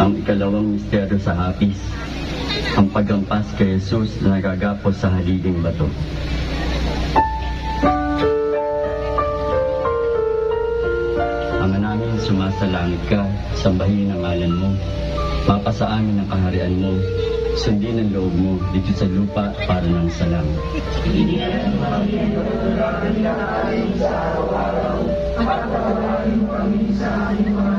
Ang ikalawang misteryo sa hapis, ang paghampas kay Jesus na nagagapos sa haliging bato. Ama namin, sumasalangit ka, sambahin ang ngalan mo. Mapasa amin ang kaharian mo, sundin ang loob mo dito sa lupa para ng sa langit. Ibigyan mo kami ng pagkakalinain sa araw-araw at pagkakalinain mo kami sa aming mga